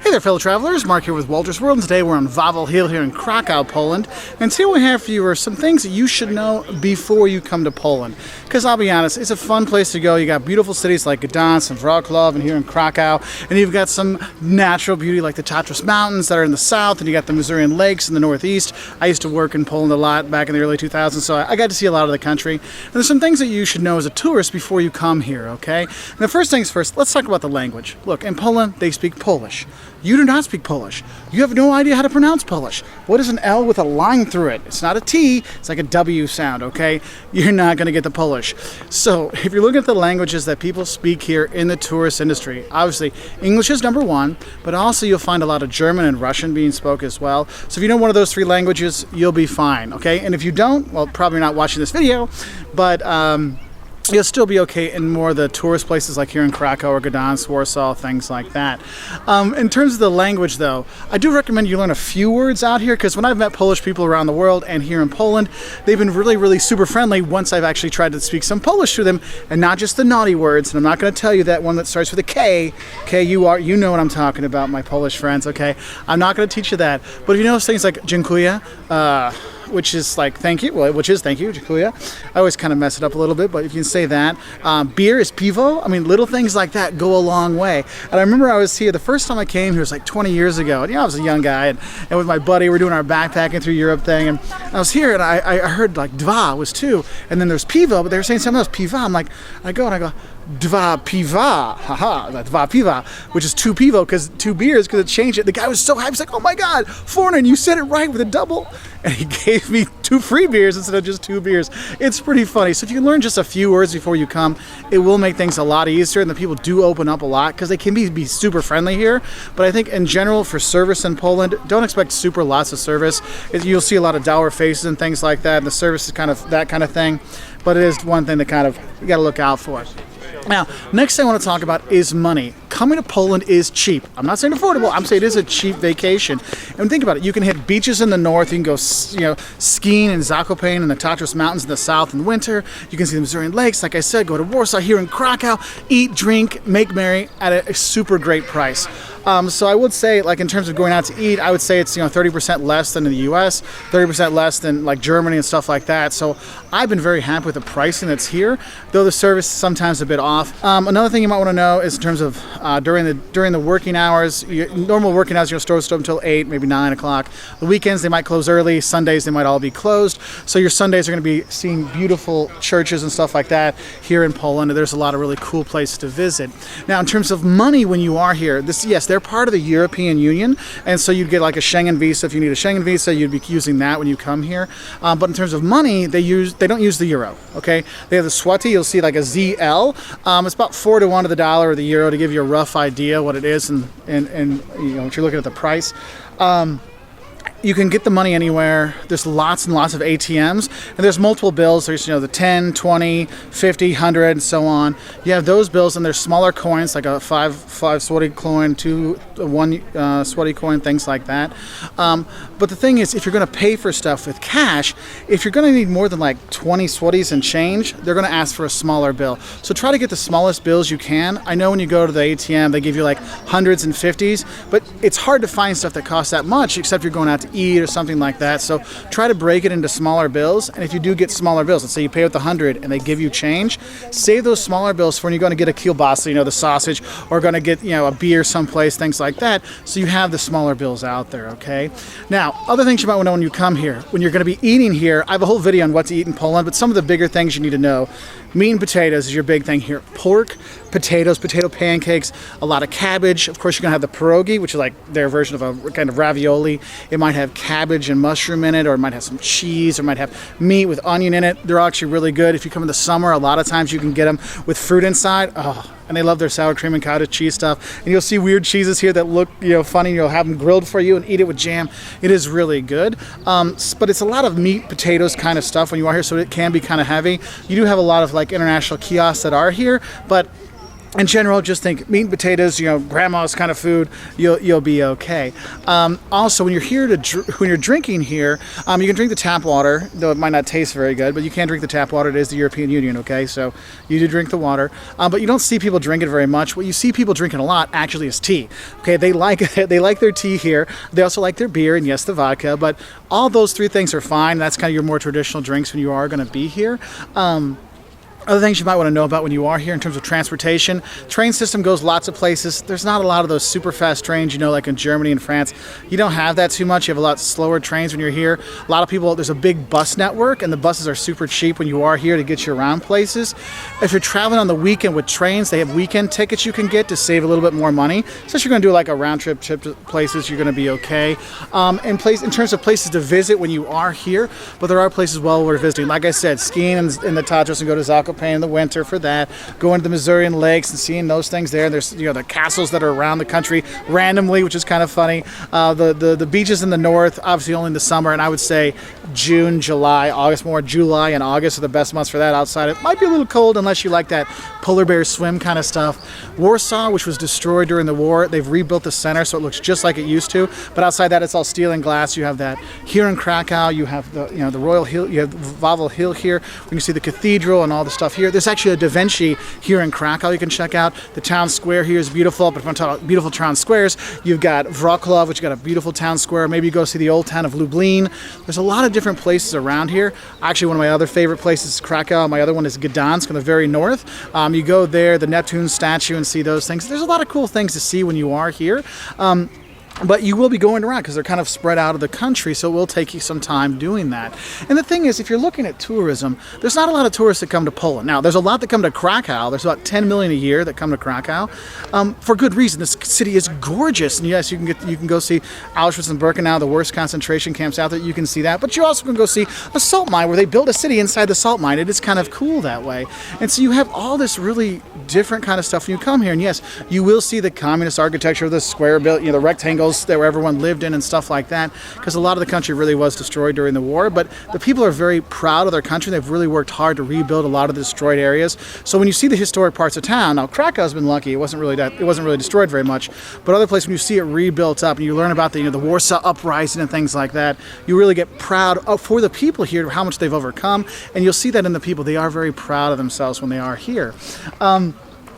Hey there, fellow travelers. Mark here with Wolters World, and today we're on Wawel Hill here in Krakow, Poland. And today what we have for you are some things that you should know before you come to Poland. Because I'll be honest, it's a fun place to go. You got beautiful cities like Gdansk and Wrocław and here in Krakow. And you've got some natural beauty like the Tatras Mountains that are in the south, and you got the Meridian lakes in the northeast. I used to work in Poland a lot back in the early 2000s, so I got to see a lot of the country. And there's some things that you should know as a tourist before you come here, okay? And the first things first, let's talk about the language. Look, in Poland, they speak Polish. You do not speak Polish. You have no idea how to pronounce Polish. What is an L with a line through it? It's not a T, it's like a W sound, okay? You're not going to get the Polish. So if you're looking at the languages that people speak here in the tourist industry, obviously English is number one, but also you'll find a lot of German and Russian being spoken as well. So if you know one of those three languages, you'll be fine, okay? And if you don't, well, probably not watching this video, but you'll still be okay in more of the tourist places like here in Krakow or Gdansk, Warsaw, things like that. In terms of the language though, I do recommend you learn a few words out here, because when I've met Polish people around the world and here in Poland, they've been really super friendly once I've actually tried to speak some Polish to them, and not just the naughty words. And I'm not going to tell you that one that starts with a K. You know what I'm talking about, my Polish friends, okay? I'm not going to teach you that. But if you know things like dziękuję, which is like thank you, well, which is thank you, dziękuję. I always kind of mess it up a little bit, but if you can say that. Beer is piwo. I mean, little things like that go a long way. And I remember I was here, the first time I came here was like 20 years ago. And I was a young guy, and with my buddy, we're doing our backpacking through Europe thing. And I was here, and I heard like dva was two. And then there's pivo, but they were saying something else, piva. I'm like, I go, dva piva, haha, dva piva, which is two pivo, because two beers, because it changed it. The guy was so hyped, he's like, oh my God, foreigner, and you said it right with a double. And he gave me 2 free beers instead of just 2 beers. It's pretty funny. So if you can learn just a few words before you come, it will make things a lot easier, and the people do open up a lot, because they can be super friendly here. But I think in general for service in Poland, don't expect super lots of service. You'll see a lot of dour faces and things like that, and the service is kind of that kind of thing. But it is one thing that kind of you got to look out for. Now, next thing I want to talk about is money. Coming to Poland is cheap. I'm not saying affordable. I'm saying it is a cheap vacation. And think about it. You can hit beaches in the north. You can go, skiing in Zakopane in the Tatras Mountains in the south in winter. You can see the Meridian lakes. Like I said, go to Warsaw here in Krakow. Eat, drink, make merry at a super great price. So I would say, like in terms of going out to eat, I would say it's 30% less than in the U.S., 30% less than like Germany and stuff like that. So I've been very happy with the pricing that's here, though the service is sometimes a bit off. Another thing you might want to know is in terms of during the working hours, normal working hours, stores open until 8, maybe 9 o'clock. The weekends they might close early. Sundays they might all be closed. So your Sundays are going to be seeing beautiful churches and stuff like that here in Poland. There's a lot of really cool places to visit. Now, in terms of money when you are here, they're part of the European Union, and so you'd get like a Schengen visa. If you need a Schengen visa, you'd be using that when you come here. But in terms of money, they don't use the euro. Okay, they have the zloty. You'll see like a ZL. It's about 4 to 1 to the dollar or the euro, to give you a rough idea what it is, and if you're looking at the price. You can get the money anywhere. There's lots and lots of ATMs, and there's multiple bills. There's the 10, 20, 50, 100, and so on. You have those bills, and there's smaller coins like a 5 zloty coin, 1 zloty coin, things like that. But the thing is, if you're going to pay for stuff with cash, if you're going to need more than like 20 zlotys and change, they're going to ask for a smaller bill. So try to get the smallest bills you can. I know when you go to the ATM, they give you like hundreds and 50s, but it's hard to find stuff that costs that much, except you're going out to eat or something like that. So try to break it into smaller bills. And if you do get smaller bills, let's say you pay with 100 and they give you change, save those smaller bills for when you're going to get a kielbasa, the sausage, or going to get a beer someplace, things like that, so you have the smaller bills out there. Okay, now other things you might want to know when you come here, when you're going to be eating here. I have a whole video on what to eat in Poland, but some of the bigger things you need to know: meat and potatoes is your big thing here. Pork, potatoes, potato pancakes, a lot of cabbage. Of course, you're going to have the pierogi, which is like their version of a kind of ravioli. It might have cabbage and mushroom in it, or it might have some cheese, or it might have meat with onion in it. They're actually really good. If you come in the summer, a lot of times you can get them with fruit inside. Oh, and they love their sour cream and cottage cheese stuff. And you'll see weird cheeses here that look funny. You'll have them grilled for you and eat it with jam. It is really good. But it's a lot of meat, potatoes kind of stuff when you are here, so it can be kind of heavy. You do have a lot of like international kiosks that are here, but in general, just think meat and potatoes, grandma's kind of food. You'll be okay. Also, when you're here when you're drinking here, you can drink the tap water, though it might not taste very good. But you can drink the tap water. It is the European Union, okay? So you do drink the water, but you don't see people drink it very much. What you see people drinking a lot actually is tea. Okay, they like their tea here. They also like their beer and yes, the vodka. But all those three things are fine. That's kind of your more traditional drinks when you are going to be here. Other things you might want to know about when you are here in terms of transportation. Train system goes lots of places. There's not a lot of those super fast trains, like in Germany and France. You don't have that too much. You have a lot slower trains when you're here. A lot of people, there's a big bus network, and the buses are super cheap when you are here to get you around places. If you're traveling on the weekend with trains, they have weekend tickets you can get to save a little bit more money. So if you're going to do like a round trip to places, you're going to be okay. In terms of places to visit when you are here, but there are places well worth visiting. Like I said, skiing in the Tatras and go to Zakopane in the winter for that, going to the Missourian lakes and seeing those things there. There's the castles that are around the country randomly, which is kind of funny. The beaches in the north, obviously only in the summer, and I would say June, July, August, more July and August are the best months for that. Outside it might be a little cold unless you like that polar bear swim kind of stuff. Warsaw, which was destroyed during the war, they've rebuilt the center so it looks just like it used to, but outside that it's all steel and glass. You have that here in Krakow. You have the Royal Hill, you have Wawel Hill here. You can see the cathedral and all the stuff here. There's actually a Da Vinci here in Krakow you can check out. The town square here is beautiful, but if I'm talking about beautiful town squares, you've got Wrocław, which got a beautiful town square. Maybe you go see the old town of Lublin. There's a lot of different places around here. Actually, one of my other favorite places is Krakow. My other one is Gdansk on the very north. You go there, the Neptune statue, and see those things. There's a lot of cool things to see when you are here. But you will be going around because they're kind of spread out of the country, so it will take you some time doing that. And the thing is, if you're looking at tourism, there's not a lot of tourists that come to Poland. Now, there's a lot that come to Krakow. There's about 10 million a year that come to Krakow, for good reason. This city is gorgeous, and yes, you can go see Auschwitz and Birkenau, the worst concentration camps out there. You can see that, but you also can go see a salt mine where they built a city inside the salt mine. It is kind of cool that way. And so you have all this really different kind of stuff when you come here. And yes, you will see the communist architecture of the square built, the rectangles that where everyone lived in and stuff like that, because a lot of the country really was destroyed during the war. But the people are very proud of their country. They've really worked hard to rebuild a lot of the destroyed areas. So when you see the historic parts of town, now Krakow's been lucky; it wasn't really destroyed very much. But other places, when you see it rebuilt up and you learn about the Warsaw Uprising and things like that, you really get proud for the people here, how much they've overcome, and you'll see that in the people. They are very proud of themselves when they are here.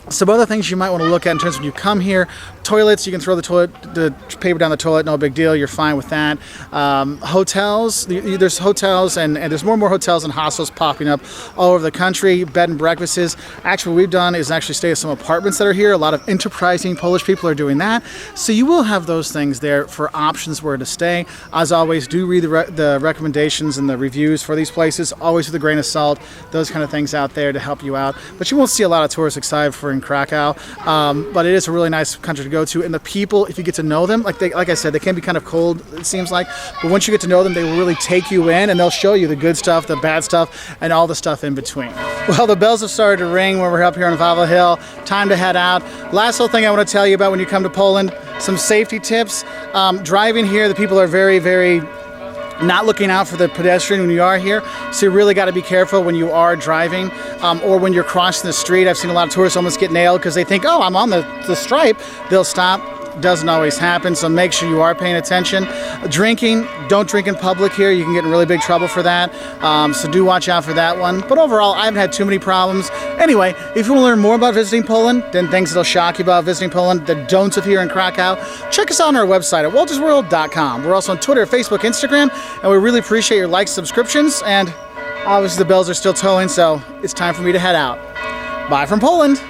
Some other things you might want to look at in terms of when you come here. Toilets, you can throw the paper down the toilet, no big deal, you're fine with that. Hotels, there's hotels and there's more and more hotels and hostels popping up all over the country. Bed and breakfasts. Actually, what we've done is actually stay at some apartments that are here. A lot of enterprising Polish people are doing that. So you will have those things there for options where to stay. As always, do read the recommendations and the reviews for these places, always with a grain of salt, those kind of things out there to help you out. But you won't see a lot of tourists excited for in Krakow, but it is a really nice country to go to, and the people, if you get to know them, like I said, they can be kind of cold, it seems like, but once you get to know them, they will really take you in, and they'll show you the good stuff, the bad stuff, and all the stuff in between. Well, the bells have started to ring when we're up here on Wawel Hill. Time to head out. Last little thing I want to tell you about when you come to Poland, some safety tips. Driving here, the people are very, very not looking out for the pedestrian when you are here, so you really got to be careful when you are driving or when you're crossing the street. I've seen a lot of tourists almost get nailed because they think, oh, I'm on the stripe. They'll stop. Doesn't always happen, so make sure you are paying attention. Drinking, don't drink in public here. You can get in really big trouble for that, so do watch out for that one. But overall, I haven't had too many problems. Anyway, if you want to learn more about visiting Poland, then things that'll shock you about visiting Poland, the don'ts of here in Krakow, check us out on our website at woltersworld.com. We're also on Twitter, Facebook, Instagram, and we really appreciate your likes, subscriptions, and obviously the bells are still tolling, so it's time for me to head out. Bye from Poland.